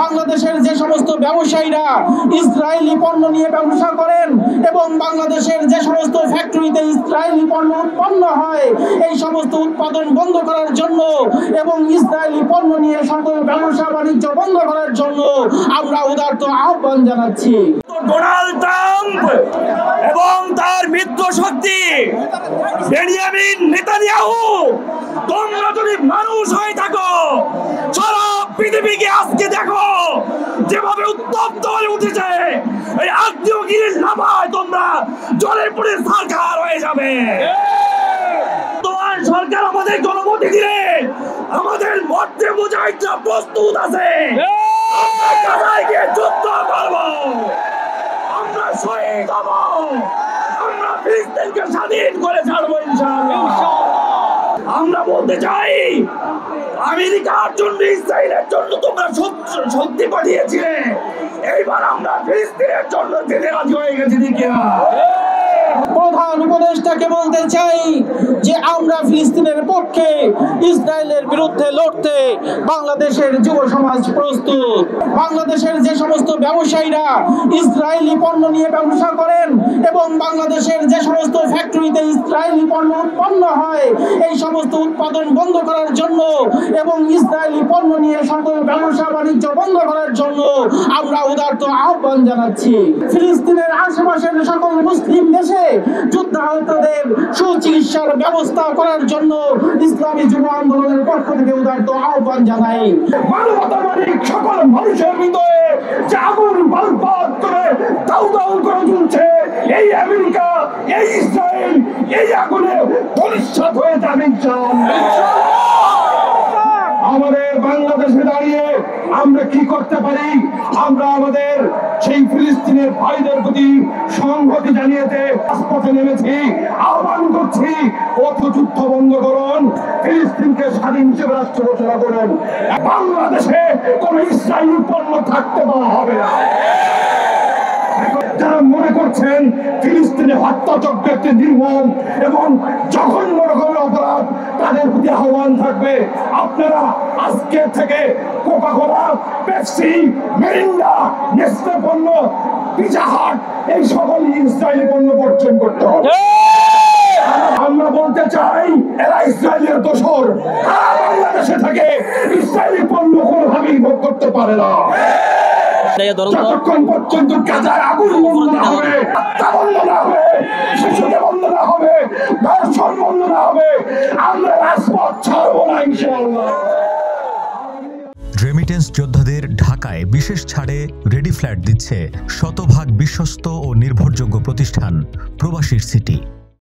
বাংলাদেশের যে সমস্ত ব্যবসায়ীরা ইসরায়েলি পণ্য নিয়ে ব্যবসা করেন এবং বাংলাদেশের যে সমস্ত ফ্যাক্টরিতে ইসরায়েলি পণ্য উৎপন্ন হয় এই সমস্ত উৎপাদন বন্ধ করার জন্য এবং ইসরায়েলি পণ্য নিয়ে সকল ব্যবসা বাণিজ্য বন্ধ করার জন্য আমরা উদারত আহ্বান জানাচ্ছি। ডোনাল্ড ট্রাম্প এবং তার মিত্র শক্তি বেনিয়ামিন নেতানিয়াহু, তোমরা যদি মানুষ হয়ে থাকো সারা পৃথিবীকে আজকে দেখো যেভাবে উত্তপ্ত হয়ে উঠেছে, এই আগ্নেয়গিরির লাভায় তোমরা জলের পরে ছারখার হয়ে যাবে। তোমার সরকার আমাদের অনুমতি দিলে আমাদের মধ্যে মুজাহিদরা প্রস্তুত আছে, আমরা গাজায় গিয়ে যুদ্ধ করব, আমরা শহীদ হব, আমরা ফিলিস্তিনকে স্বাধীন করে ছাড়বো ইনশাআল্লাহ। আমরা বলতে চাই আমেরিকার জন্য ইসরায়েলের জন্য তোমরা শক্তি পাঠিয়েছিলে, এইবার আমরা ফিলিস্তিনের জন্য যেতে রাজি হয়ে গেছি। প্রধান উপদেষ্টাকে বলতে চাই যে আমরা ফিলিস্তিনের পক্ষে, ইসরায়েলের বিরুদ্ধে লড়তে বাংলাদেশের যুব সমাজ প্রস্তুত। বাংলাদেশের যে সমস্ত ব্যবসায়ীরা ইসরায়েলি পণ্য নিয়ে ব্যবসা করেন এবং বাংলাদেশের যে সমস্ত ফ্যাক্টরিতে ইসরায়েলি পণ্য উৎপন্ন হয় এই সমস্ত উৎপাদন বন্ধ করার জন্য এবং ইসরায়েলি পণ্য নিয়ে সকল ব্যবসা বাণিজ্য বন্ধ করার জন্য আমরা উদারত আহ্বান জানাচ্ছি। ফিলিস্তিনের আশেপাশের সকল মুসলিম দেশে যুদ্ধাহতদের সুচিকিৎসার ব্যবস্থা করার জন্য ইসলামী যুব আন্দোলনের পক্ষ থেকে উদারত আহ্বান জানাই। মানবতাবাদী সকল মানুষের হৃদয়ে যে আগুন বালপাত করে দাউ দাউ করে জ্বলছে, এই আমেরিকা, এই ইসরায়েল, এই আগুনে ধূলিসাৎ হয়ে যাবে ইনশাআল্লাহ। আমাদের বাংলাদেশে দাঁড়িয়ে আমরা কি করতে পারি? আমরা আমাদের সেই ফিলিস্তিনের ভাইদের প্রতি সংহতি জানিয়েতে রাজপথে নেমেছি, আহ্বান করছি, যুদ্ধ বন্ধ করুন, ফিলিস্তিনকে স্বাধীন হিসেবে রাষ্ট্র ঘোষণা করুন, বাংলাদেশে কোন ইসরায়েলি পণ্য থাকতে দেওয়া হবে না। যারা মনে করছেন ফিলিস্তিনে হত্যাযজ্ঞ একটি নির্মম এবং জঘন্য রকমের অপরাধ, তাদের প্রতি আহ্বান থাকবে আপনারা আজকে থেকে Coca Cola, Pepsi, Mirinda, Nestle পণ্য, পিজা হাট এই সকল ইসরায়েলি পণ্য বর্জন করতে হবে। আমরা বলতে চাই এরা ইসরায়েলের দোসর, তারা বাংলাদেশে থেকে ইসরায়েলি পণ্য কোনোভাবেই ভোগ করতে পারে না। যতক্ষণ পর্যন্ত গাজায় আগুন বন্ধ না হবে, হত্যা বন্ধ না হবে, শিশুকে বন্ধ না হবে, ধর্ষণ বন্ধ না হবে, আমরা রাজপথ ছাড়বো না ইনশাআল্লাহ। রেমিটেন্স যোদ্ধাদের ঢাকায় বিশেষ ছাড়ে রেডি ফ্ল্যাট দিচ্ছে শতভাগ বিশ্বস্ত ও নির্ভরযোগ্য প্রতিষ্ঠান প্রবাসীর সিটি।